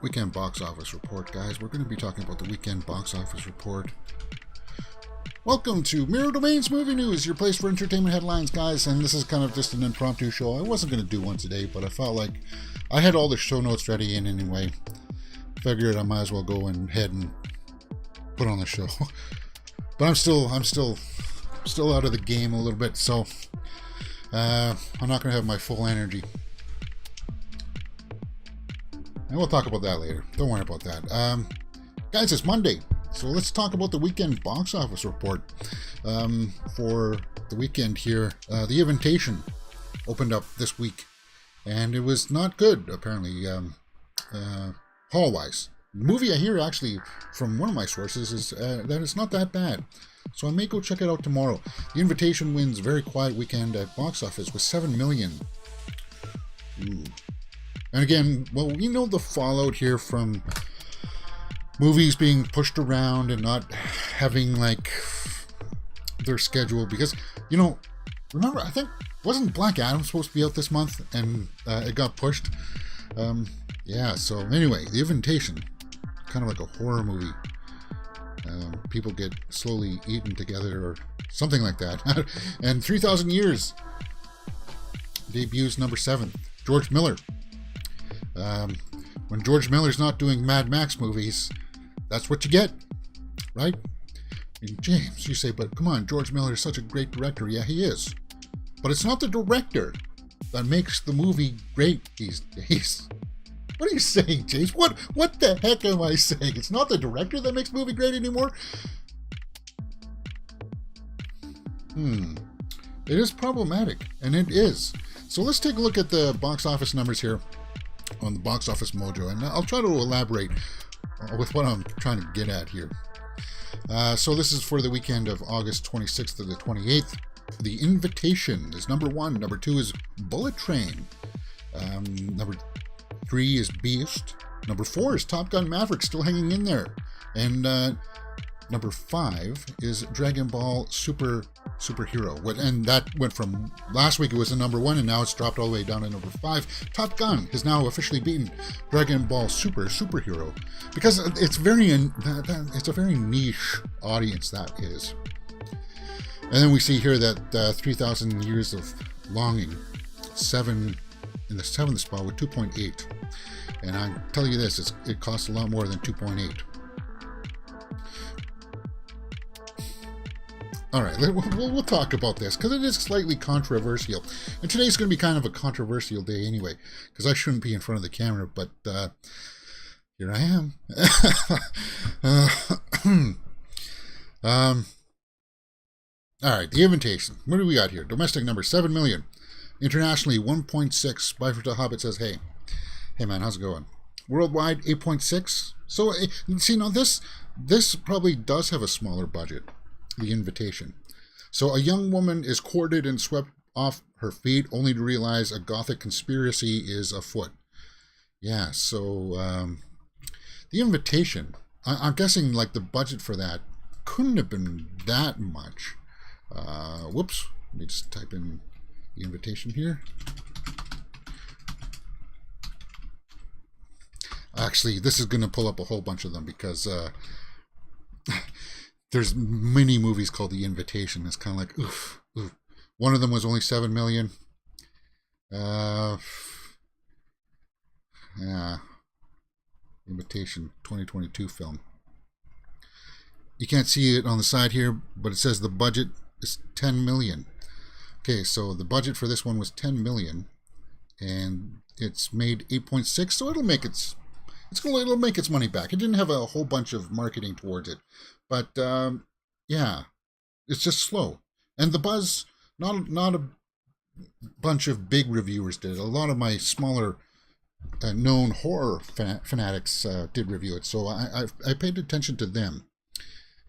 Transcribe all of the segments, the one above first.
Weekend box office report, guys. We're going to be talking about the weekend box office report. Welcome to Mirror Domains Movie News, your place for entertainment headlines, guys. And this is kind of just an impromptu show. I wasn't going to do one today, but I felt like I had all the show notes ready in anyway. Figured I might as well go ahead and put on the show. But I'm still out of the game a little bit, so I'm not going to have my full energy. And we'll talk about that later. Don't worry about that. Guys, it's Monday, so let's talk about the weekend box office report. For the weekend here, The Invitation opened up this week, and it was not good, apparently, haul-wise. The movie I hear, actually, from one of my sources, is that it's not that bad. So I may go check it out tomorrow. The Invitation wins very quiet weekend at box office with $7 million. Ooh. And again, well, we know the fallout here from movies being pushed around and not having, like, their schedule. Because, you know, remember, I think, wasn't Black Adam supposed to be out this month? And it got pushed? Yeah, so anyway, The Invitation, kind of like a horror movie. People get slowly eaten together or something like that. And 3,000 Years debuts number 7. George Miller. When George Miller's not doing Mad Max movies, that's what you get, right? And James, you say, but come on, George Miller is such a great director. Yeah, he is. But it's not the director that makes the movie great these days. What are you saying, James? What the heck am I saying? It's not the director that makes the movie great anymore? It is problematic, and it is. So let's take a look at the box office numbers here on the Box Office Mojo, and I'll try to elaborate with what I'm trying to get at here. So this is for the weekend of August 26th to the 28th. The Invitation is number 1. Number 2 is Bullet Train. Number 3 is Beast. Number 4 is Top Gun Maverick, still hanging in there. And number 5 is Dragon Ball Superhero. And that went from last week, it was a number 1, and now it's dropped all the way down to number 5. Top Gun has now officially beaten Dragon Ball Superhero, because it's a very niche audience, that is. And then we see here that 3,000 Years of Longing, in the 7th spot with 2.8. And I tell you this, it costs a lot more than 2.8. All right, we'll talk about this, because it is slightly controversial. And today's going to be kind of a controversial day anyway, because I shouldn't be in front of the camera, but here I am. All right, The Invitation. What do we got here? Domestic number 7 million. Internationally 1.6. Byford the Hobbit says, hey man, how's it going? Worldwide 8.6. So see, now this probably does have a smaller budget. The Invitation. So a young woman is courted and swept off her feet, only to realize a gothic conspiracy is afoot. Yeah, so The Invitation, I'm guessing like the budget for that couldn't have been that much. Whoops, let me just type in The Invitation here. Actually, this is going to pull up a whole bunch of them, because there's many movies called The Invitation. It's kind of like, oof. One of them was only 7 million. Yeah. Invitation, 2022 film. You can't see it on the side here, but it says the budget is 10 million. Okay, so the budget for this one was 10 million, and it's made 8.6, so it'll make its money back. It didn't have a whole bunch of marketing towards it. But, yeah, it's just slow. And the buzz, not a bunch of big reviewers did. A lot of my smaller known horror fanatics did review it. So I paid attention to them.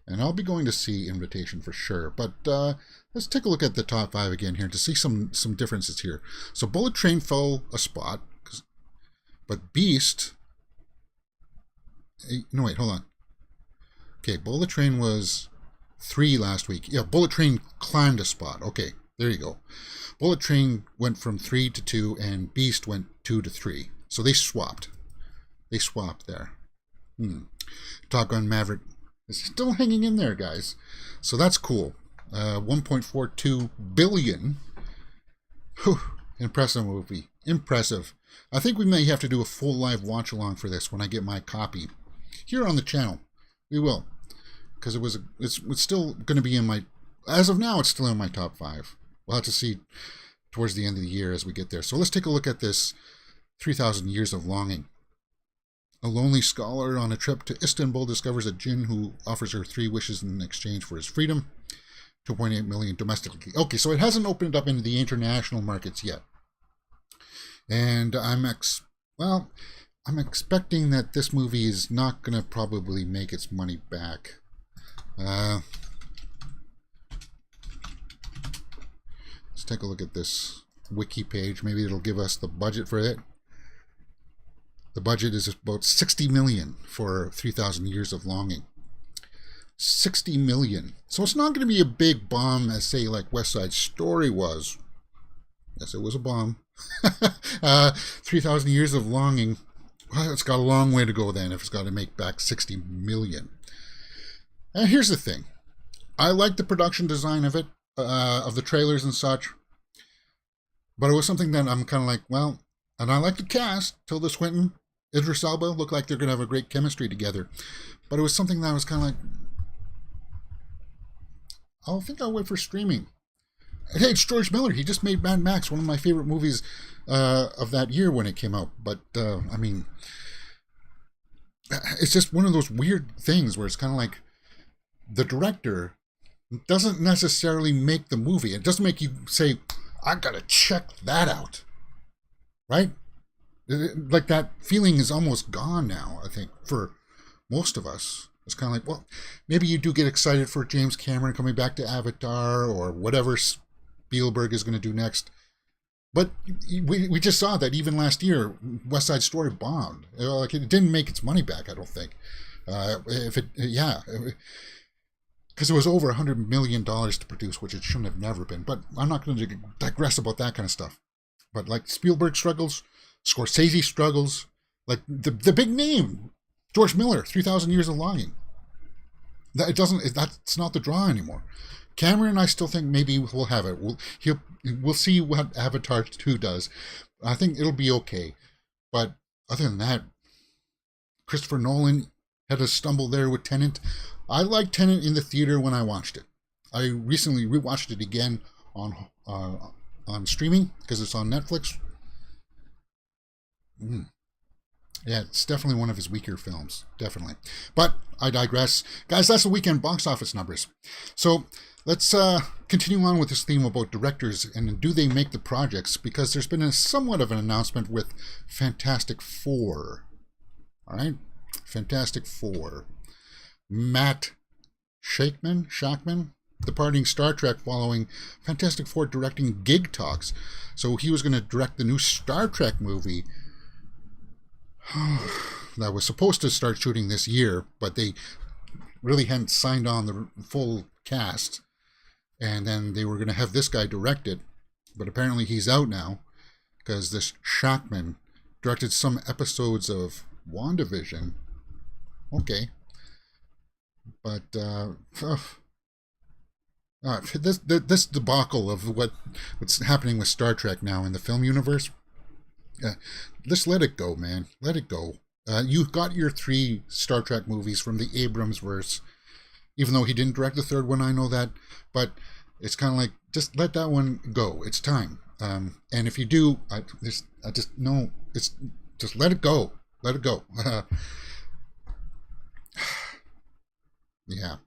And I'll be going to see Invitation for sure. But let's take a look at the top 5 again here to see some differences here. So Bullet Train fell a spot. But Beast... No, wait, hold on. Okay, Bullet Train was 3 last week. Yeah, Bullet Train climbed a spot. Okay, there you go. Bullet Train went from 3 to 2, and Beast went 2 to 3. So they swapped. They swapped there. Top Gun Maverick is still hanging in there, guys. So that's cool. 1.42 billion. Whew. Impressive movie. Impressive. I think we may have to do a full live watch along for this when I get my copy here on the channel. We will, because it's still going to be in my, as of now, it's still in my top 5. We'll have to see towards the end of the year as we get there. So let's take a look at this 3,000 Years of Longing. A lonely scholar on a trip to Istanbul discovers a djinn who offers her 3 wishes in exchange for his freedom. 2.8 million domestically. Okay, so it hasn't opened up into the international markets yet. And I'm expecting that this movie is not going to probably make its money back. Let's take a look at this wiki page. Maybe it'll give us the budget for it. The budget is about 60 million for 3,000 Years of Longing. 60 million. So it's not going to be a big bomb as, say, like West Side Story was. Yes, it was a bomb. 3,000 Years of Longing. Well, it's got a long way to go then if it's got to make back 60 million. And here's the thing. I like the production design of it, of the trailers and such. But it was something that I'm kind of like, well, and I like the cast. Tilda Swinton, Idris Elba look like they're going to have a great chemistry together. But it was something that I was kind of like, I think I'll wait for streaming. Hey, it's George Miller. He just made Mad Max, one of my favorite movies of that year when it came out. But, I mean, it's just one of those weird things where it's kind of like the director doesn't necessarily make the movie. It doesn't make you say, I got to check that out. Right? Like that feeling is almost gone now, I think, for most of us. It's kind of like, well, maybe you do get excited for James Cameron coming back to Avatar or whatever Spielberg is going to do next. But we just saw that even last year, West Side Story bombed. Like it didn't make its money back, I don't think. Because it was over $100 million to produce, which it shouldn't have never been. But I'm not going to digress about that kind of stuff. But like Spielberg struggles, Scorsese struggles, like the big name, George Miller, 3,000 Years of Longing. That's not the draw anymore. Cameron, I still think maybe we'll have it. We'll see what Avatar 2 does. I think it'll be okay. But other than that, Christopher Nolan had a stumble there with Tenet. I liked Tenet in the theater when I watched it. I recently rewatched it again on streaming because it's on Netflix. Yeah, it's definitely one of his weaker films. Definitely. But I digress. Guys, that's the weekend box office numbers. So let's continue on with this theme about directors and do they make the projects, because there's been somewhat of an announcement with Fantastic Four. All right? Fantastic Four. Matt Shakman, departing Star Trek following Fantastic Four directing gig talks. So he was going to direct the new Star Trek movie that was supposed to start shooting this year, but they really hadn't signed on the full cast. And then they were going to have this guy direct it, but apparently he's out now because this Shackman directed some episodes of WandaVision. Okay. But this debacle of what's happening with Star Trek now in the film universe, just let it go, man. Let it go. You got your 3 Star Trek movies from the Abrams verse, even though he didn't direct the 3rd one, I know that, but it's kind of like, just let that one go. It's time. And if you do, I just know, it's just let it go. Let it go. Yeah.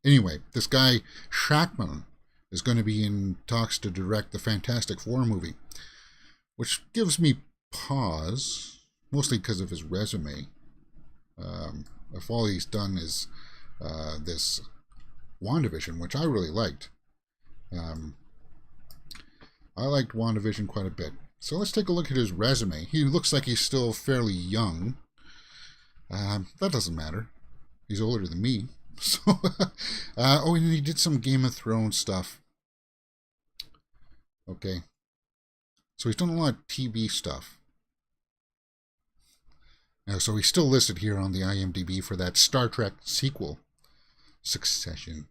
Anyway, this guy Shackman is going to be in talks to direct the Fantastic Four movie, which gives me pause, mostly because of his resume. If all he's done is this WandaVision, which I really liked. I liked WandaVision quite a bit. So let's take a look at his resume. He looks like he's still fairly young. That doesn't matter. He's older than me. So, oh, and he did some Game of Thrones stuff. Okay. So he's done a lot of TV stuff. So he's still listed here on the IMDb for that Star Trek sequel, Succession.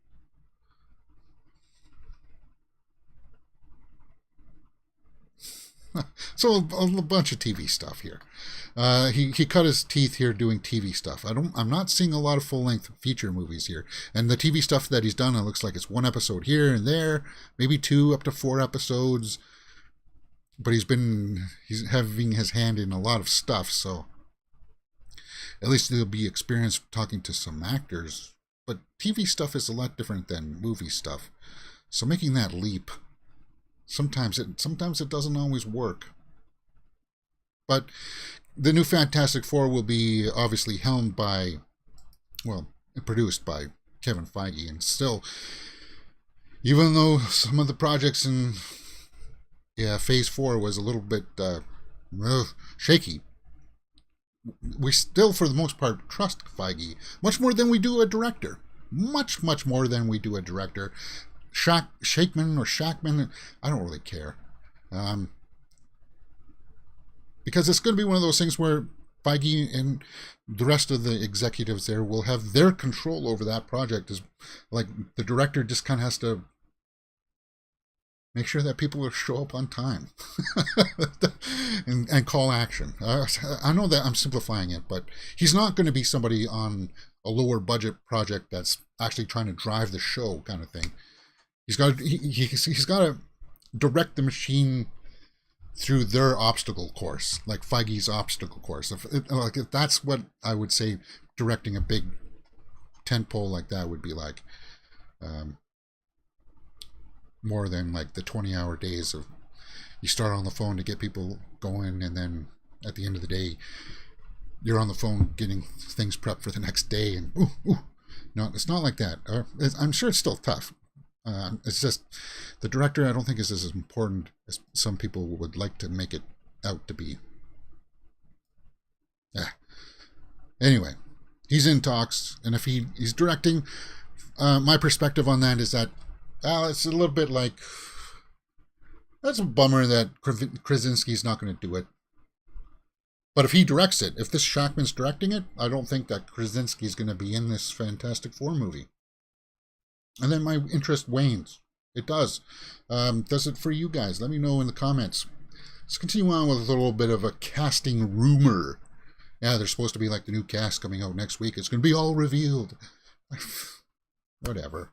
So a bunch of TV stuff here. He cut his teeth here doing TV stuff. I'm not seeing a lot of full length feature movies here. And the TV stuff that he's done, it looks like it's one episode here and there, maybe 2 up to 4 episodes. But he's having his hand in a lot of stuff, so at least there'll be experience talking to some actors. But TV stuff is a lot different than movie stuff. So making that leap, sometimes it doesn't always work. But the new Fantastic Four will be obviously helmed by, produced by Kevin Feige. And still, even though some of the projects in Phase 4 was a little bit shaky, we still, for the most part, trust Feige much more than we do a director. Much more than we do a director. Shackman, I don't really care. Because it's going to be one of those things where Feige and the rest of the executives there will have their control over that project. Is like the director just kind of has to make sure that people will show up on time and call action. I know that I'm simplifying it, but he's not going to be somebody on a lower budget project that's actually trying to drive the show kind of thing. He's got to direct the machine through their obstacle course, like Feige's obstacle course. If that's what I would say directing a big tentpole like that would be like. More than like the 20-hour days of you start on the phone to get people going, and then at the end of the day you're on the phone getting things prepped for the next day, and no, it's not like that. I'm sure it's still tough. It's just the director, I don't think is as important as some people would like to make it out to be. Anyway, he's in talks, and if he's directing, my perspective on that is that it's a little bit like, that's a bummer that Krasinski's not going to do it. But if he directs it, if this Shackman's directing it, I don't think that Krasinski's going to be in this Fantastic Four movie. And then my interest wanes. It does. Does it for you guys? Let me know in the comments. Let's continue on with a little bit of a casting rumor. Yeah, there's supposed to be like the new cast coming out next week. It's going to be all revealed. Whatever.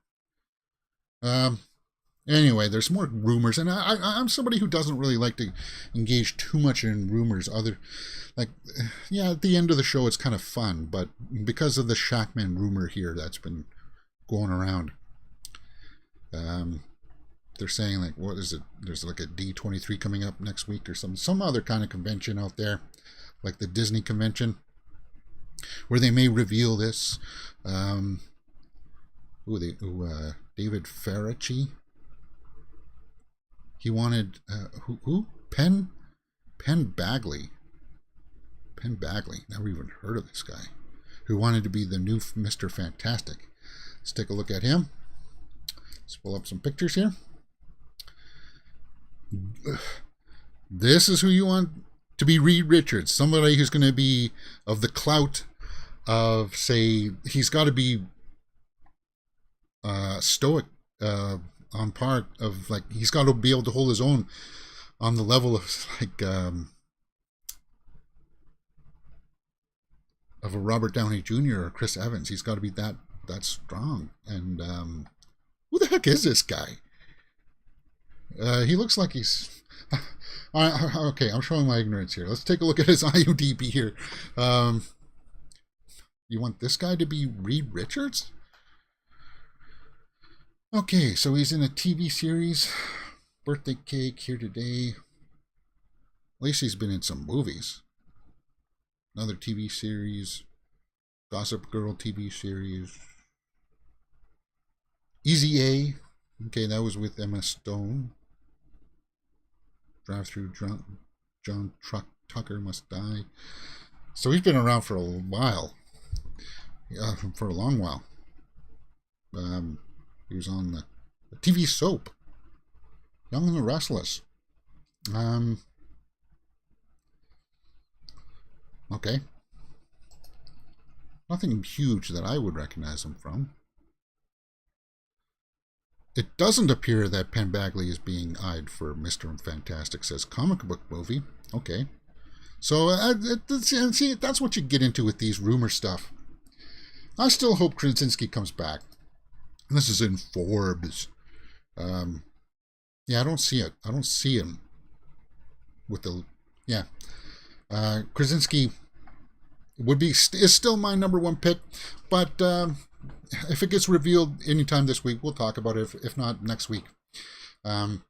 Anyway, there's more rumors, and I'm somebody who doesn't really like to engage too much in rumors. At the end of the show, it's kind of fun, but because of the Shackman rumor here that's been going around, they're saying, like, what is it? There's like a D23 coming up next week or some other kind of convention out there, like the Disney convention, where they may reveal this. David Ferracci. He wanted who? Penn Bagley. Penn Bagley. Never even heard of this guy. Who wanted to be the new Mr. Fantastic. Let's take a look at him. Let's pull up some pictures here. This is who you want to be Reed Richards. Somebody who's going to be of the clout of, say, he's got to be stoic on part of, like, he's got to be able to hold his own on the level of, like, of a Robert Downey Jr. or Chris Evans. He's got to be that strong. And who the heck is this guy? He looks like he's okay, I'm showing my ignorance here. Let's take a look at his IMDb here. You want this guy to be Reed Richards? Okay, so he's in a TV series, Birthday Cake, Here Today. At least he's been in some movies. Another TV series, Gossip Girl TV series. Easy A. Okay, that was with Emma Stone. Drive Through Drunk. John Tucker Must Die. So he's been around for a while. For a long while. He was on the TV soap, Young and the Restless. Okay. Nothing huge that I would recognize him from. It doesn't appear that Penn Badgley is being eyed for Mr. Fantastic, says comic book movie. Okay. So, see, that's what you get into with these rumor stuff. I still hope Krasinski comes back. This is in Forbes. Yeah, I don't see it. I don't see him with the... Yeah. Krasinski is still my number one pick, but if it gets revealed anytime this week, we'll talk about it. If not, next week. And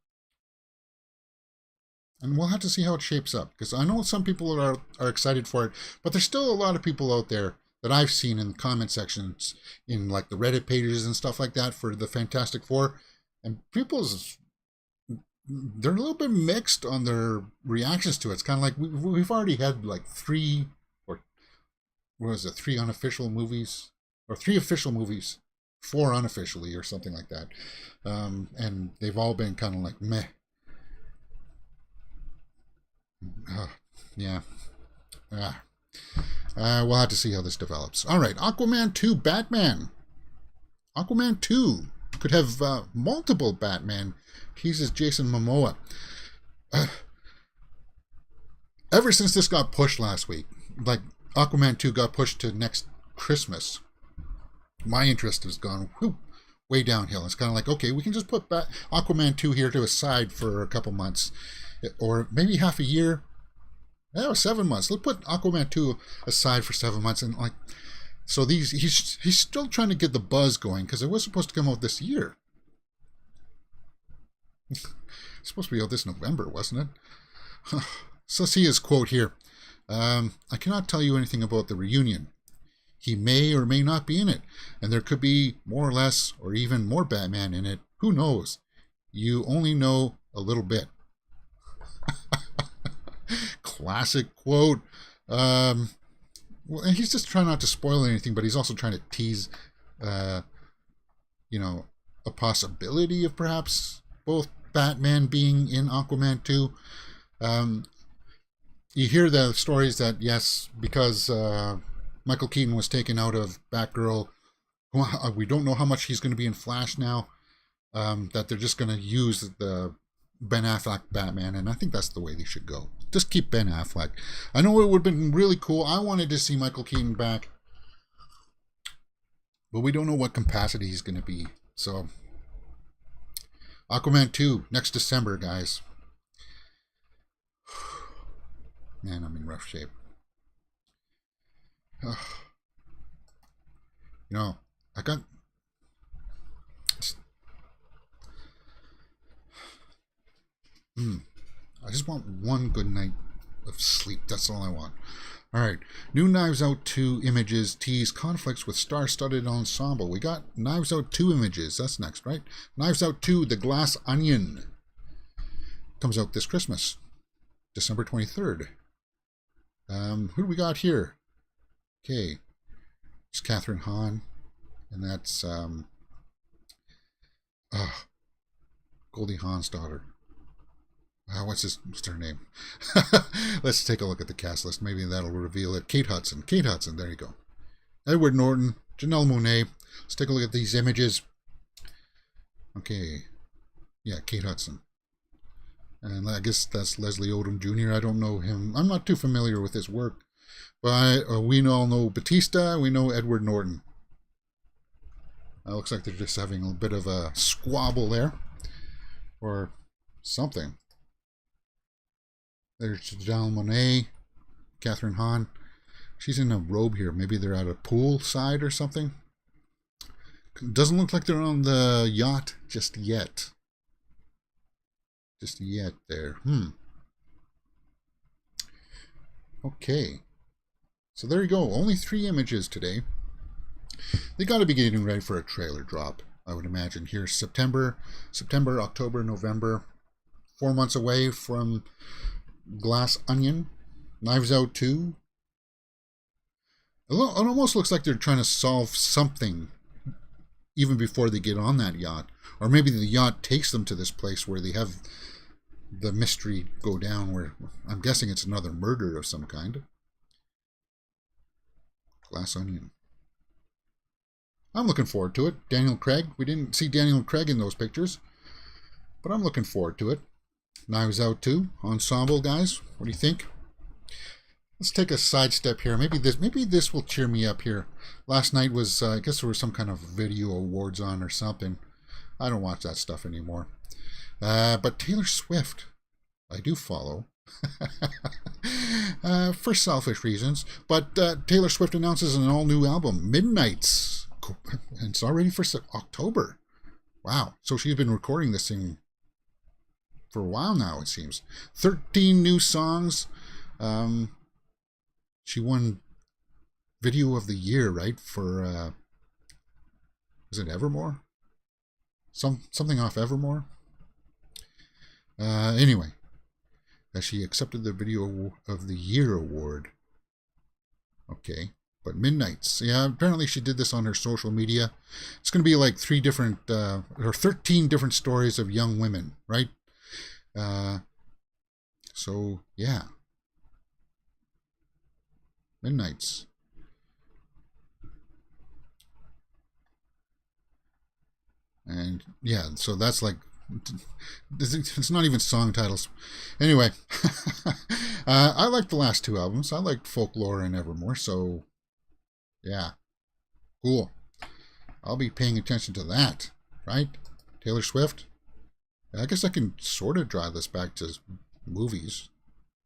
we'll have to see how it shapes up, because I know some people are excited for it, but there's still a lot of people out there that I've seen in the comment sections, in like the Reddit pages and stuff like that for the Fantastic Four, and they're a little bit mixed on their reactions to it. It's kind of like we've already had like three unofficial movies, or 3 official movies, 4 unofficially, or something like that, and they've all been kind of like meh. Yeah. We'll have to see how this develops. All right, Aquaman 2 Batman. Aquaman 2 could have multiple Batman, teases Jason Momoa. Ever since this got pushed last week, like Aquaman 2 got pushed to next Christmas, my interest has gone way downhill. It's kind of like, okay, we can just put Aquaman 2 here to a side for a couple months, or maybe half a year. 7 months. Let's put Aquaman 2 aside for 7 months, and like, so he's still trying to get the buzz going, because it was supposed to come out this year. It's supposed to be out this November, wasn't it? So let's see his quote here. I cannot tell you anything about the reunion. He may or may not be in it, and there could be more or less, or even more Batman in it. Who knows? You only know a little bit. Classic quote. Well, he's just trying not to spoil anything, but he's also trying to tease, a possibility of perhaps both Batman being in Aquaman 2. You hear the stories that, yes, because Michael Keaton was taken out of Batgirl, we don't know how much he's going to be in Flash now, that they're just going to use the Ben Affleck Batman, and I think that's the way they should go. Just keep Ben Affleck. I know it would have been really cool. I wanted to see Michael Keaton back, but we don't know what capacity he's going to be. So, Aquaman 2, next December, guys. Man, I'm in rough shape. I got... I just want one good night of sleep. That's all I want. All right. New Knives Out 2 images tease conflicts with star-studded ensemble. We got Knives Out 2 images. That's next, right? Knives Out 2, The Glass Onion. Comes out this Christmas, December 23rd. Who do we got here? Okay. It's Catherine Hahn. And that's Goldie Hawn's daughter. What's her name? Let's take a look at the cast list. Maybe that'll reveal it. Kate Hudson. There you go. Edward Norton. Janelle Monáe. Let's take a look at these images. Okay. Yeah, Kate Hudson. And I guess that's Leslie Odom Jr. I don't know him. I'm not too familiar with his work. But we all know Batista. We know Edward Norton. Looks like they're just having a bit of a squabble there. Or something. There's Janelle Monáe, Catherine Hahn. She's in a robe here. Maybe they're at a pool side or something. Doesn't look like they're on the yacht just yet. Just yet there. Okay. So there you go. Only 3 images today. They got to be getting ready for a trailer drop, I would imagine. Here's September, October, November. 4 months away from Glass Onion. Knives Out 2. It almost looks like they're trying to solve something even before they get on that yacht. Or maybe the yacht takes them to this place where they have the mystery go down, where I'm guessing it's another murder of some kind. Glass Onion. I'm looking forward to it. Daniel Craig. We didn't see Daniel Craig in those pictures, but I'm looking forward to it. Knives Out 2, Ensemble, guys. What do you think? Let's take a sidestep here. Maybe this will cheer me up here. Last night was, I guess there was some kind of video awards on or something. I don't watch that stuff anymore. But Taylor Swift, I do follow. For selfish reasons. But Taylor Swift announces an all-new album, Midnights. And it's already for October. Wow. So she's been recording this thing for a while now, it seems. 13 new songs. She won Video of the Year, right? For, is it Evermore? Something off Evermore? Anyway. She accepted the Video of the Year award. Okay. But Midnights. Yeah, apparently she did this on her social media. It's going to be like 13 different stories of young women, right? So, yeah. Midnights. And, yeah, so that's like, it's not even song titles. Anyway, I liked the last two albums. I liked Folklore and Evermore, so, yeah. Cool. I'll be paying attention to that, right? Taylor Swift. I guess I can sort of draw this back to movies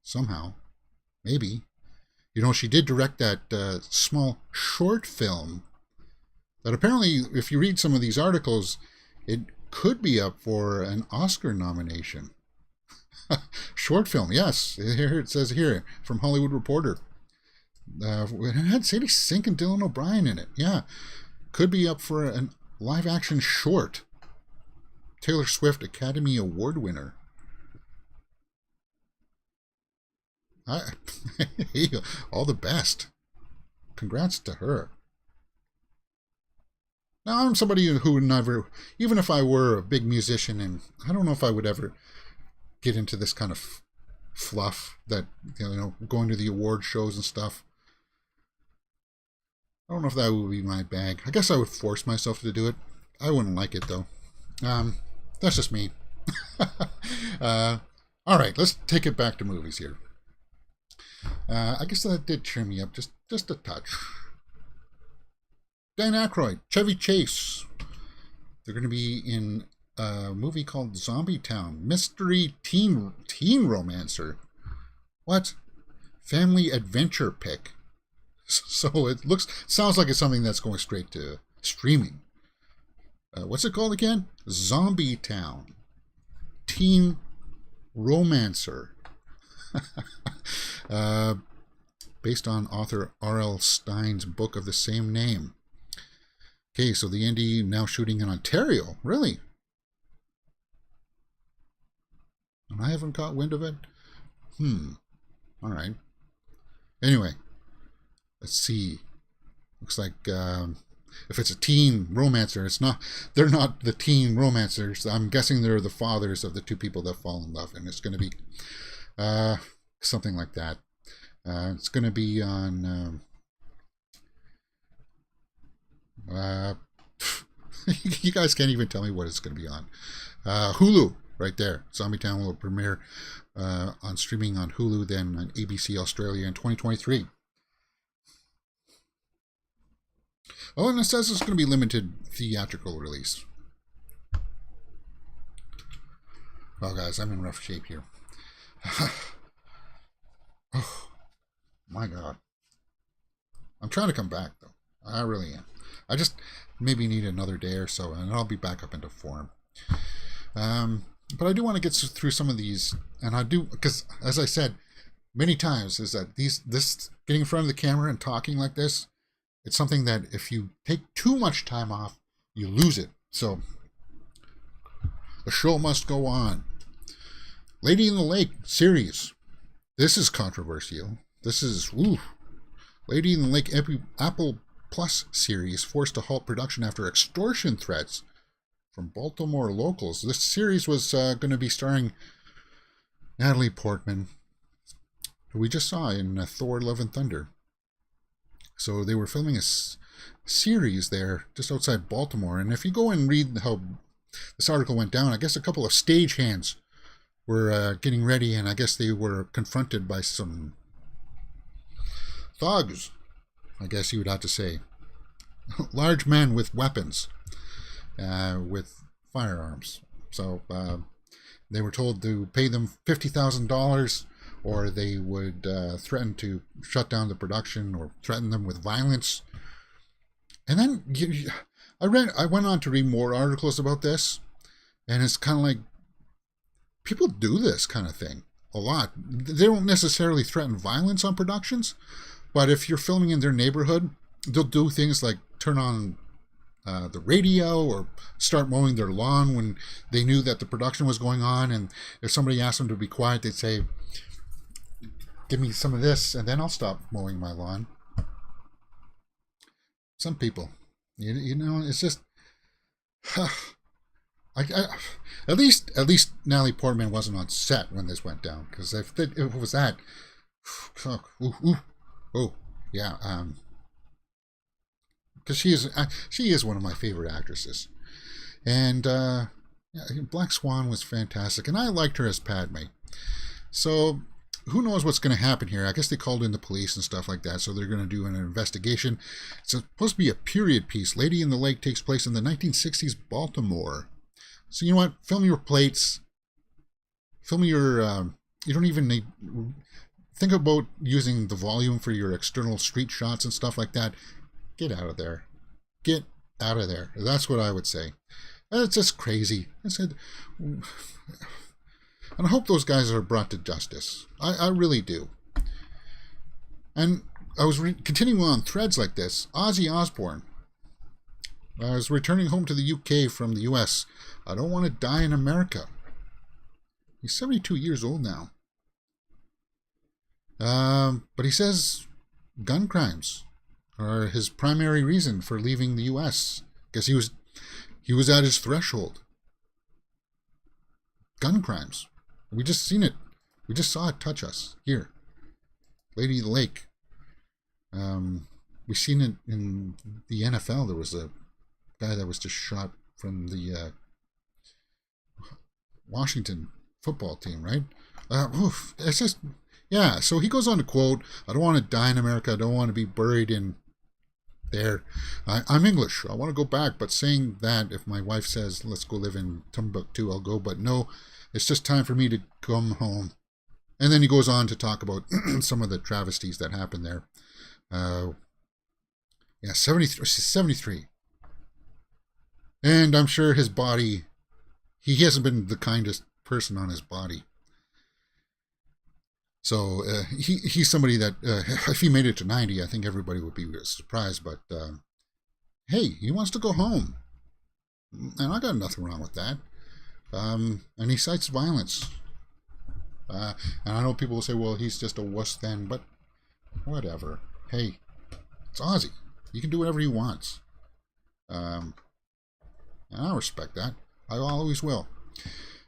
somehow. Maybe. You know, she did direct that small short film that apparently, if you read some of these articles, it could be up for an Oscar nomination. Short film, yes. Here it says here from Hollywood Reporter. It had Sadie Sink and Dylan O'Brien in it. Yeah. Could be up for a live-action short. Taylor Swift Academy Award winner. All the best. Congrats to her. Now, I'm somebody who would never, even if I were a big musician, and I don't know if I would ever get into this kind of fluff that, going to the award shows and stuff. I don't know if that would be my bag. I guess I would force myself to do it. I wouldn't like it, though. That's just me. All right, let's take it back to movies here. I guess that did cheer me up just a touch. Dan Akroyd, Chevy Chase. They're going to be in a movie called Zombie Town. Mystery teen romancer. What? Family adventure pick. So it sounds like it's something that's going straight to streaming. What's it called again? Zombie Town. Teen romancer. Based on author R.L. Stein's book of the same name. Okay, so the indie now shooting in Ontario. Really? And I haven't caught wind of it? All right. Anyway, let's see. Looks like if it's a teen romancer, they're not the teen romancers. I'm guessing they're the fathers of the two people that fall in love, and it's going to be something like that. It's going to be on you guys can't even tell me what it's going to be on. Hulu, right there. Zombie Town will premiere on streaming on Hulu, then on ABC Australia in 2023. Oh, and it says it's going to be limited theatrical release. Well, guys, I'm in rough shape here. Oh, my God. I'm trying to come back, though. I really am. I just maybe need another day or so, and I'll be back up into form. But I do want to get through some of these, and I do, because, as I said many times, is that this getting in front of the camera and talking like this, it's something that if you take too much time off, you lose it. So, the show must go on. Lady in the Lake series. This is controversial. This is, Lady in the Lake Apple Plus series forced to halt production after extortion threats from Baltimore locals. This series was going to be starring Natalie Portman, who we just saw in Thor: Love and Thunder. So they were filming a series there just outside Baltimore. And if you go and read how this article went down, I guess a couple of stagehands were getting ready, and I guess they were confronted by some thugs, I guess you would have to say. Large men with weapons, with firearms. So they were told to pay them $50,000, or they would threaten to shut down the production or threaten them with violence. And then I went on to read more articles about this, and it's kind of like people do this kind of thing a lot. They don't necessarily threaten violence on productions, but if you're filming in their neighborhood, they'll do things like turn on the radio or start mowing their lawn when they knew that the production was going on. And if somebody asked them to be quiet, they'd say, "Give me some of this, and then I'll stop mowing my lawn." Some people, you know, it's just, at least Natalie Portman wasn't on set when this went down, because if it was that, yeah, because she is one of my favorite actresses, and Black Swan was fantastic, and I liked her as Padme. So who knows what's going to happen here? I guess they called in the police and stuff like that, so they're going to do an investigation. It's supposed to be a period piece. Lady in the Lake takes place in the 1960s Baltimore. So you know what? Film your plates. Film your... you don't even need... Think about using the volume for your external street shots and stuff like that. Get out of there. Get out of there. That's what I would say. It's just crazy. And I hope those guys are brought to justice. I really do. And I was continuing on threads like this. Ozzy Osbourne. I was returning home to the UK from the US. I don't want to die in America. He's 72 years old now. But he says gun crimes are his primary reason for leaving the US. Because he was at his threshold. Gun crimes. We just seen it. We just saw it touch us here. Lady of the Lake. We seen it in the NFL. There was a guy that was just shot from the Washington football team, right? It's just, yeah. So he goes on to quote, "I don't want to die in America. I don't want to be buried in there. I'm English. I want to go back." But saying that, if my wife says, "Let's go live in Timbuktu," I'll go. But no, it's just time for me to come home. And then he goes on to talk about some of the travesties that happened there. 73. And I'm sure his body, he hasn't been the kindest person on his body. So he's somebody that, if he made it to 90, I think everybody would be surprised. But hey, he wants to go home. And I got nothing wrong with that. And he cites violence. And I know people will say, well, he's just a wuss then, but whatever. Hey, it's Ozzy. He can do whatever he wants. And I respect that. I always will.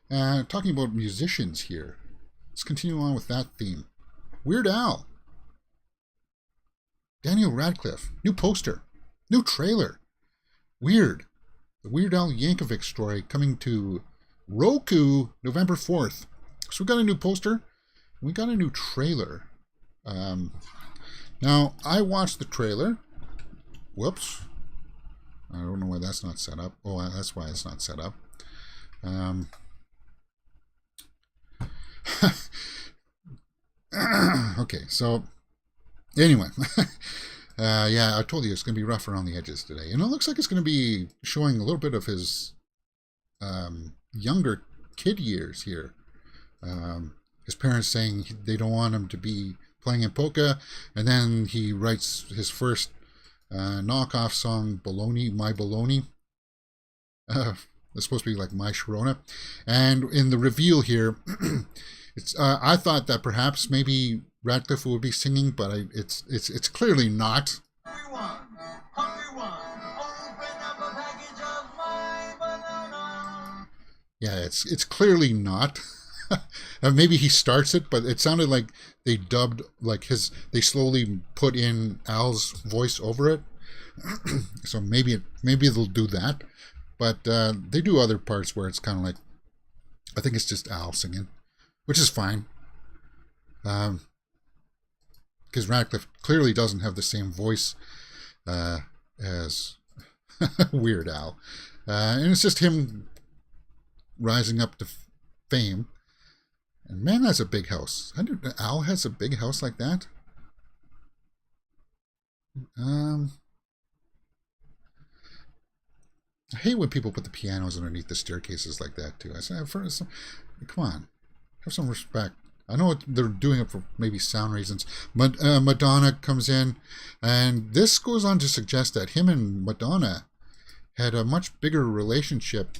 Talking about musicians here. Let's continue on with that theme. Weird Al. Daniel Radcliffe. New poster. New trailer. Weird. The Weird Al Yankovic story coming to Roku November 4th. So we got a new poster. We got a new trailer. Now, I watched the trailer. Whoops. I don't know why that's not set up. Oh, that's why it's not set up. Okay, so anyway. Yeah, I told you it's going to be rough around the edges today. And it looks like it's going to be showing a little bit of his younger kid years here. His parents saying they don't want him to be playing in polka, and then he writes his first knockoff song, "Baloney, My Baloney." It's supposed to be like My Sharona. And in the reveal here, it's I thought that perhaps maybe Radcliffe would be singing, but it's clearly not. Hungry one, open up a package of My Banana. Yeah, it's clearly not. Maybe he starts it, but it sounded like they dubbed, like they slowly put in Al's voice over it. So maybe they'll do that. But they do other parts where it's kind of like, I think it's just Al singing, which is fine. Because Radcliffe clearly doesn't have the same voice as Weird Al. And it's just him rising up to fame. And man, that's a big house. Al has a big house like that? I hate when people put the pianos underneath the staircases like that too. I say, come on, have some respect. I know they're doing it for maybe sound reasons. Madonna comes in, and this goes on to suggest that him and Madonna had a much bigger relationship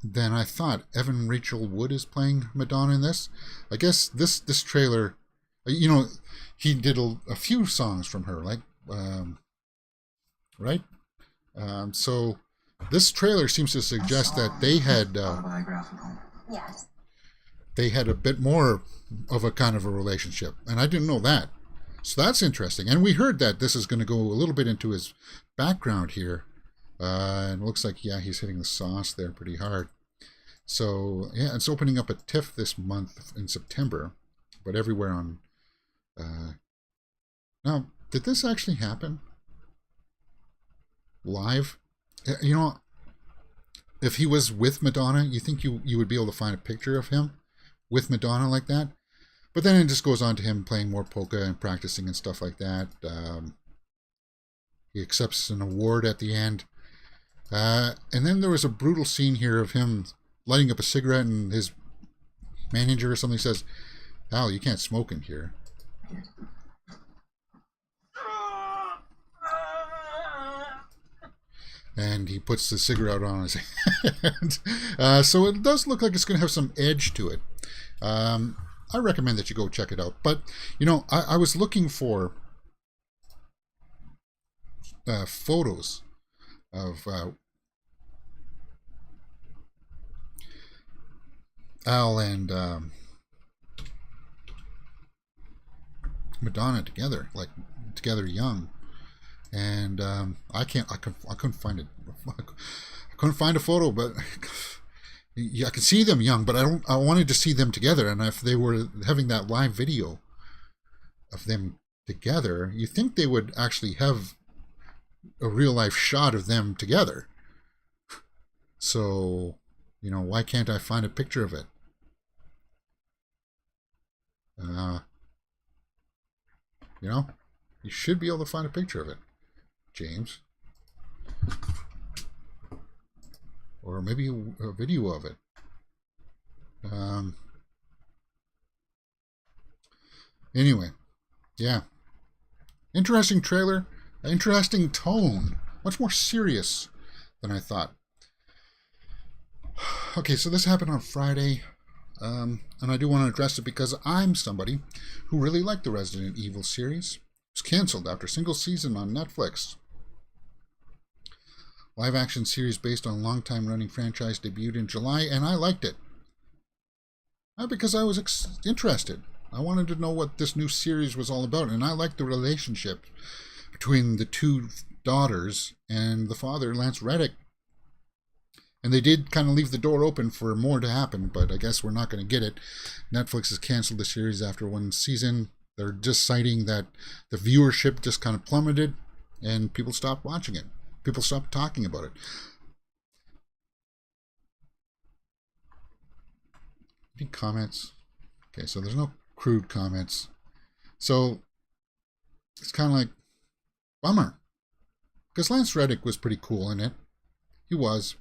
than I thought. Evan Rachel Wood is playing Madonna in this. I guess this trailer, he did a few songs from her, like, right? So this trailer seems to suggest that they had a bit more of a kind of a relationship, and I didn't know that. So that's interesting. And we heard that this is going to go a little bit into his background here, and it looks like he's hitting the sauce there pretty hard. So it's opening up at TIFF this month in September, but everywhere on. Now, did this actually happen? Live? If he was with Madonna, you think you would be able to find a picture of him with Madonna like that? But then it just goes on to him playing more polka and practicing and stuff like that. He accepts an award at the end. And then there was a brutal scene here of him lighting up a cigarette, and his manager or something says, "Al, you can't smoke in here." And he puts the cigarette on his hand. So it does look like it's going to have some edge to it. I recommend that you go check it out. But, I was looking for photos of Al and Madonna together, like together young. And I couldn't find it. I couldn't find a photo, but I could see them young, but I wanted to see them together. And if they were having that live video of them together, you think they would actually have a real life shot of them together. So, why can't I find a picture of it? You should be able to find a picture of it, James. Or maybe a video of it. Anyway, yeah. Interesting trailer. Interesting tone. Much more serious than I thought. Okay, so this happened on Friday. And I do want to address it because I'm somebody who really liked the Resident Evil series. It was canceled after a single season on Netflix. Live action series based on a long-time running franchise debuted in July, and I liked it. Because I was interested. I wanted to know what this new series was all about, and I liked the relationship between the two daughters and the father, Lance Reddick. And they did kind of leave the door open for more to happen, but I guess we're not going to get it. Netflix has canceled the series after one season. They're just citing that the viewership just kind of plummeted and people stopped watching it. People stopped talking about it. Any comments? Okay, so there's no crude comments. So it's kind of like, bummer. Because Lance Reddick was pretty cool in it. He was.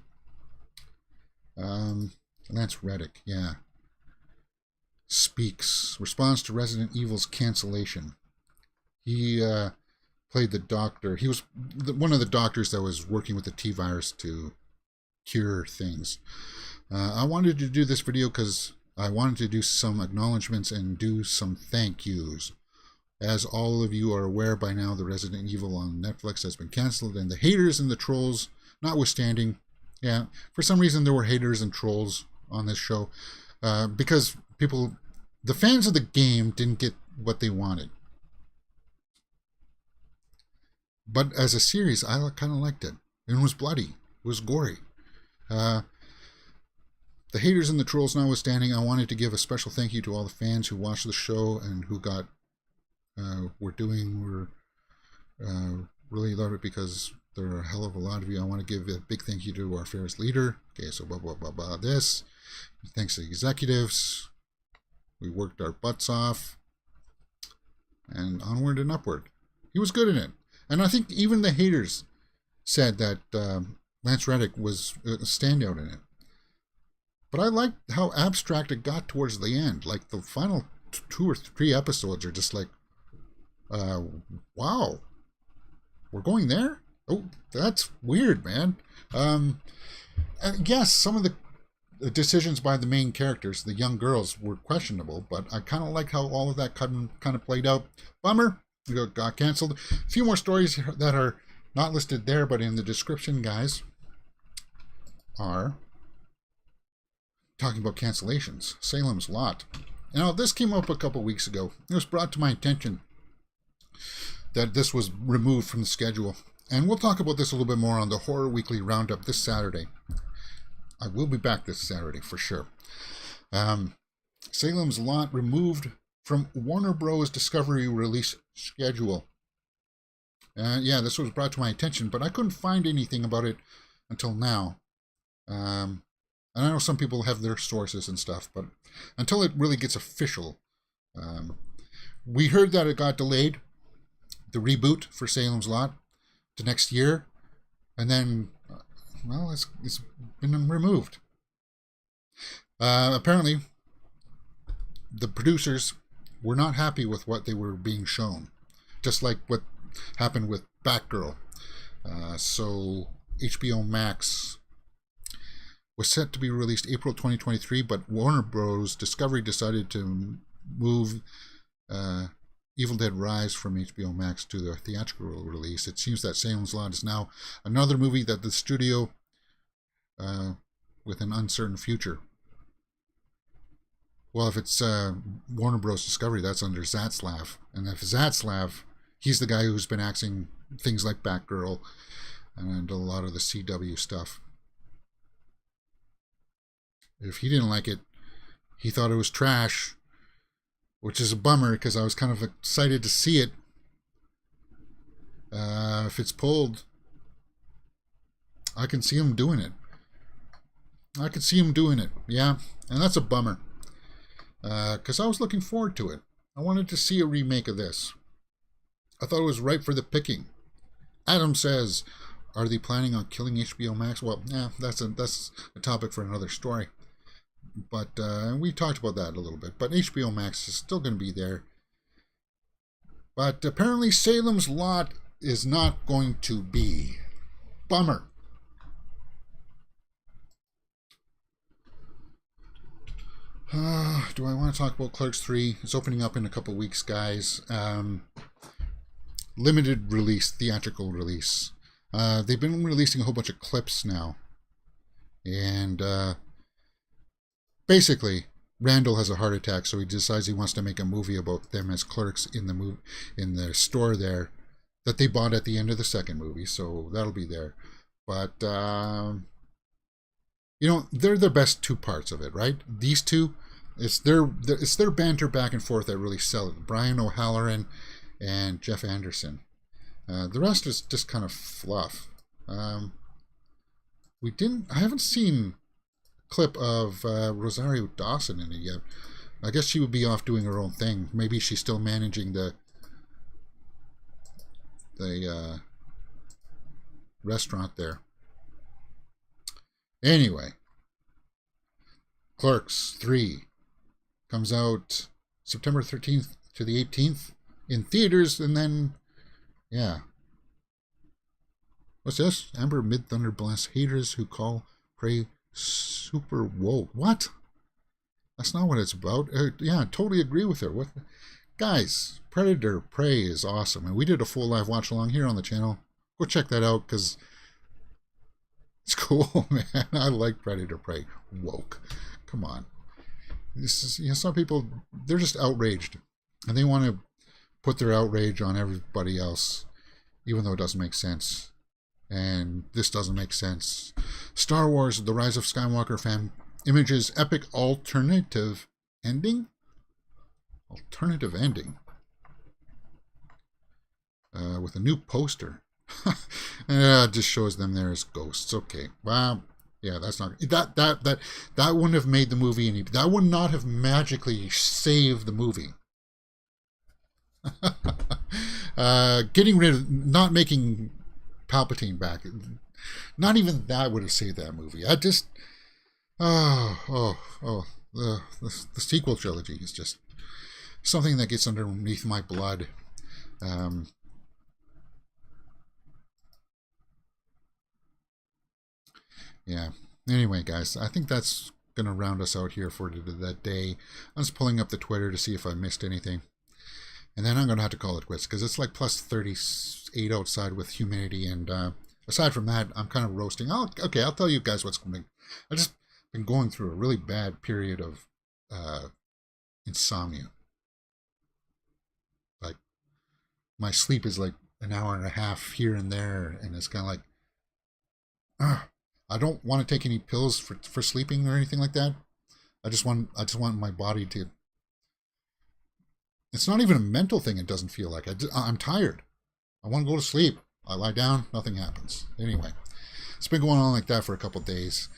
Lance Reddick, yeah. Speaks. Responds to Resident Evil's cancellation. He played the doctor. He was one of the doctors that was working with the T-virus to cure things. I wanted to do this video because I wanted to do some acknowledgements and do some thank yous. As all of you are aware by now, the Resident Evil on Netflix has been canceled, and the haters and the trolls notwithstanding, yeah, for some reason there were haters and trolls on this show because the fans of the game didn't get what they wanted. But as a series, I kind of liked it. It was bloody. It was gory. The haters and the trolls notwithstanding, I wanted to give a special thank you to all the fans who watched the show and who really love it, because there are a hell of a lot of you. I want to give a big thank you to our fearless leader. Okay, so blah, blah, blah, blah, this. Thanks to the executives. We worked our butts off. And onward and upward. He was good in it. And I think even the haters said that Lance Reddick was a standout in it. But I liked how abstract it got towards the end. Like the final 2 or 3 episodes are just like, wow, we're going there? Oh, that's weird, man. And yes, some of the decisions by the main characters, the young girls, were questionable, but I kind of like how all of that kind of played out. Bummer, it got canceled. A few more stories that are not listed there, but in the description, guys, are talking about cancellations. Salem's Lot. Now, this came up a couple weeks ago. It was brought to my attention that this was removed from the schedule. And we'll talk about this a little bit more on the Horror Weekly Roundup this Saturday. I will be back this Saturday for sure. Salem's Lot removed from Warner Bros. Discovery release schedule. Yeah, this was brought to my attention, but I couldn't find anything about it until now. And I know some people have their sources and stuff, but until it really gets official. We heard that it got delayed, the reboot for Salem's Lot, to next year. And then, well, it's been removed. Apparently, the producers were not happy with what they were being shown, just like what happened with Batgirl. So HBO Max was set to be released April 2023, but Warner Bros. Discovery decided to move Evil Dead Rise from HBO Max to the theatrical release. It seems that Salem's Lot is now another movie that the studio, with an uncertain future. Well, if it's Warner Bros. Discovery, that's under Zaslav. And if Zaslav, he's the guy who's been acting things like Batgirl and a lot of the CW stuff. If he didn't like it, he thought it was trash, which is a bummer because I was kind of excited to see it. If it's pulled, I can see him doing it. Yeah, and that's a bummer. Because I was looking forward to it. I wanted to see a remake of this. I thought it was ripe for the picking. Adam says, are they planning on killing HBO Max? Well, yeah, that's a topic for another story. But we talked about that a little bit. But HBO Max is still going to be there. But apparently Salem's Lot is not going to be. Bummer. Do I want to talk about Clerks 3? It's opening up in a couple weeks, guys. Limited release, theatrical release. They've been releasing a whole bunch of clips now. And basically, Randall has a heart attack, so he decides he wants to make a movie about them as clerks in the store there that they bought at the end of the second movie. So that'll be there. But they're the best 2 parts of it, right? These two, it's their banter back and forth that really sell it. Brian O'Halloran and Jeff Anderson. The rest is just kind of fluff. I haven't seen a clip of Rosario Dawson in it yet. I guess she would be off doing her own thing. Maybe she's still managing the restaurant there. Anyway, Clerks 3 comes out September 13th to the 18th in theaters, and then, yeah. What's this? Amber Mid-Thunder blasts haters who call Prey super woke. What? That's not what it's about. Yeah, I totally agree with her. What, guys, Predator Prey is awesome, and we did a full live watch along here on the channel. Go check that out, because it's cool, man. I like Predator Prey. Woke. Come on. This is, some people, they're just outraged. And they want to put their outrage on everybody else. even though it doesn't make sense. And this doesn't make sense. Star Wars: The Rise of Skywalker fan images epic alternative ending. Alternative ending. With a new poster. It just shows them there as ghosts. Okay. Wow. Yeah, that's not that wouldn't have made the movie any. That would not have magically saved the movie. Getting rid of, not making Palpatine back. Not even that would have saved that movie. I just, the sequel trilogy is just something that gets underneath my blood. Yeah. Anyway, guys, I think that's going to round us out here for that day. I'm just pulling up the Twitter to see if I missed anything. And then I'm going to have to call it quits because it's like plus 38 outside with humidity. And aside from that, I'm kind of roasting. I'll tell you guys what's coming. I've just been going through a really bad period of insomnia. Like, my sleep is like an hour and a half here and there. And it's kind of like, I don't want to take any pills for sleeping or anything like that. I just want my body to. It's not even a mental thing. It doesn't feel like I'm tired. I want to go to sleep. I lie down. Nothing happens. Anyway, it's been going on like that for a couple of days.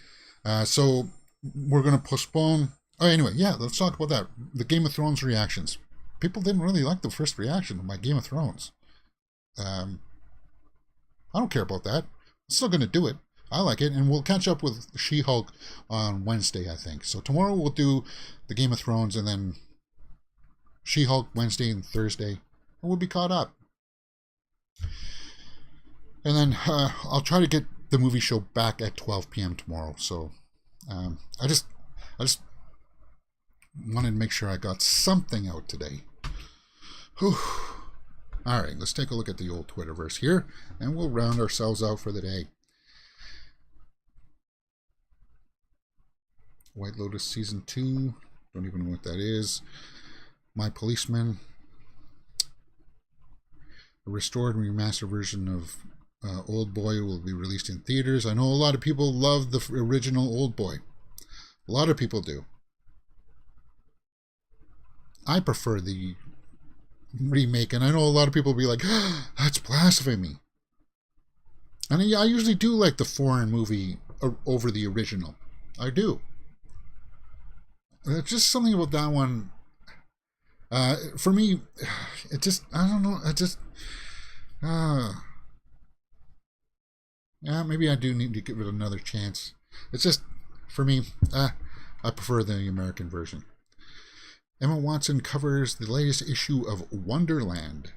So we're going to postpone. Oh, anyway, yeah. Let's talk about that. The Game of Thrones reactions. People didn't really like the first reaction to my Game of Thrones. I don't care about that. I'm still going to do it. I like it, and we'll catch up with She-Hulk on Wednesday, I think. So tomorrow we'll do the Game of Thrones, and then She-Hulk Wednesday and Thursday, and we'll be caught up. And then I'll try to get the movie show back at 12 p.m. tomorrow. So I just wanted to make sure I got something out today. Whew. All right, let's take a look at the old Twitterverse here, and we'll round ourselves out for the day. White Lotus Season 2. Don't even know what that is. My Policeman. A restored and remastered version of Old Boy will be released in theaters. I know a lot of people love the original Old Boy. A lot of people do. I prefer the remake, and I know a lot of people will be like, that's blasphemy. And I usually do like the foreign movie over the original. I do. There's just something about that one. For me, it just, I don't know, yeah, maybe I do need to give it another chance. It's just, for me, I prefer the American version. Emma Watson covers the latest issue of Wonderland.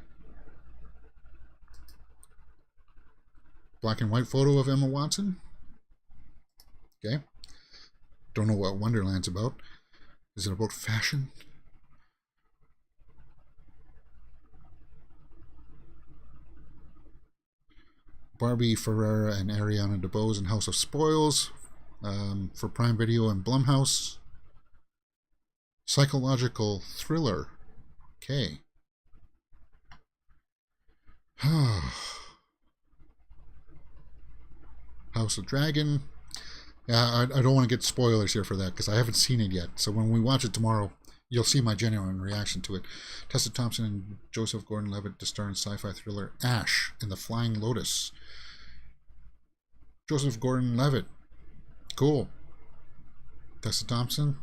Black and white photo of Emma Watson. Okay. Don't know what Wonderland's about. Is it about fashion? Barbie Ferreira and Ariana DeBose in House of Spoils for Prime Video and Blumhouse. Psychological thriller. Okay. House of Dragon. Yeah, I don't want to get spoilers here for that because I haven't seen it yet. So when we watch it tomorrow, you'll see my genuine reaction to it. Tessa Thompson and Joseph Gordon-Levitt to star in sci-fi thriller Ash in the Flying Lotus. Joseph Gordon-Levitt. Cool. Tessa Thompson.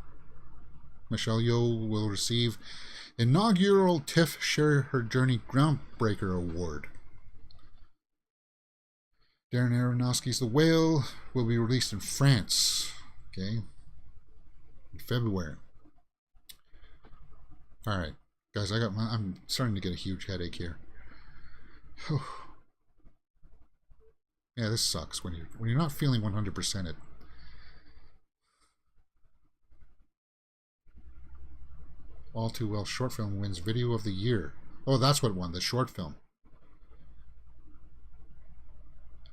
Michelle Yeoh will receive inaugural TIFF Share Her Journey Groundbreaker Award. Darren Aronofsky's The Whale will be released in France. Okay. In February. Alright. Guys, I'm starting to get a huge headache here. Yeah, this sucks when you're not feeling 100% it. All Too Well short film wins Video of the Year. Oh, that's what won, the short film.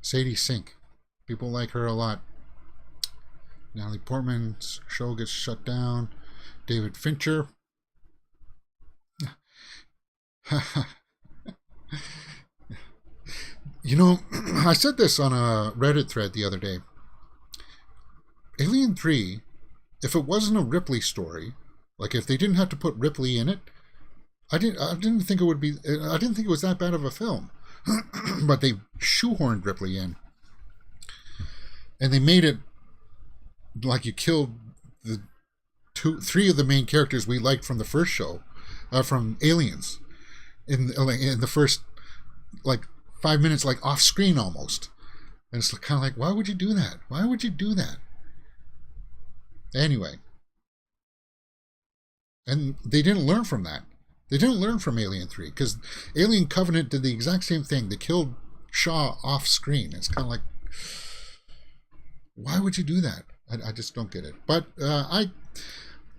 Sadie Sink. People like her a lot. Natalie Portman's show gets shut down. David Fincher. You know, I said this on a Reddit thread the other day. Alien 3, if it wasn't a Ripley story, like if they didn't have to put Ripley in it, I didn't think it would be. I didn't think it was that bad of a film, but they shoehorned Ripley in, and they made it like you killed the three of the main characters we liked from the first show, from Aliens, in the first like 5 minutes, like off screen almost, and it's kind of like, why would you do that? Why would you do that? Anyway, and they didn't learn from that. They didn't learn from Alien 3, because Alien Covenant did the exact same thing. They killed Shaw off screen. It's kind of like, why would you do that? I just don't get it. But I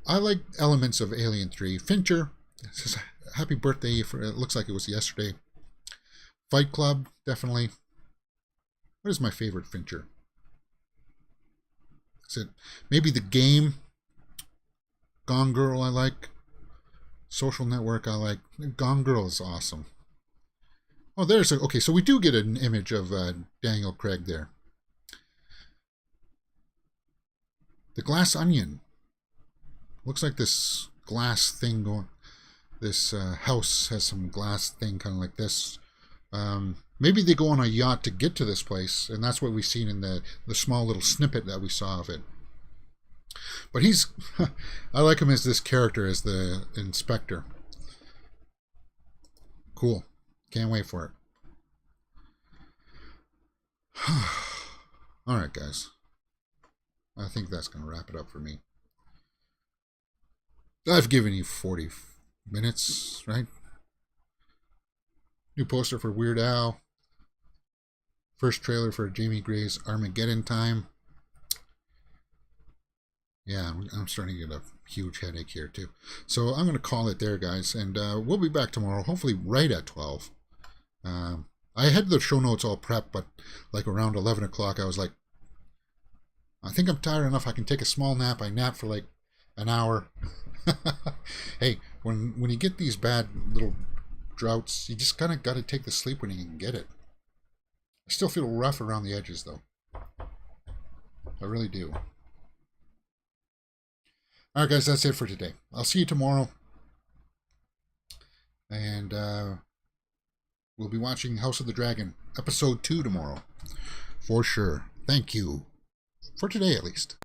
like elements of Alien 3. Fincher, says, happy birthday. It looks like it was yesterday. Fight Club, definitely. What is my favorite Fincher? Is it maybe The Game? Gone Girl I like. Social Network I like. Gone Girl is awesome. Oh, there's a... Okay, so we do get an image of Daniel Craig there. The Glass Onion. Looks like this glass thing going... This house has some glass thing kind of like this. Maybe they go on a yacht to get to this place, and that's what we've seen in the small little snippet that we saw of it. But he's... I like him as this character, as the inspector. Cool. Can't wait for it. Alright, guys. I think that's going to wrap it up for me. I've given you 40 minutes, right? New poster for Weird Al. First trailer for Jamie Gray's Armageddon Time. Yeah, I'm starting to get a huge headache here too. So I'm going to call it there, guys. And we'll be back tomorrow, hopefully right at 12. I had the show notes all prepped, but like around 11 o'clock, I was like, I think I'm tired enough. I can take a small nap. I nap for like an hour. Hey, when you get these bad little droughts, you just kind of got to take the sleep when you can get it. I still feel rough around the edges, though. I really do. All right, guys, that's it for today. I'll see you tomorrow. And we'll be watching House of the Dragon, Episode 2 tomorrow. For sure. Thank you. For today, at least.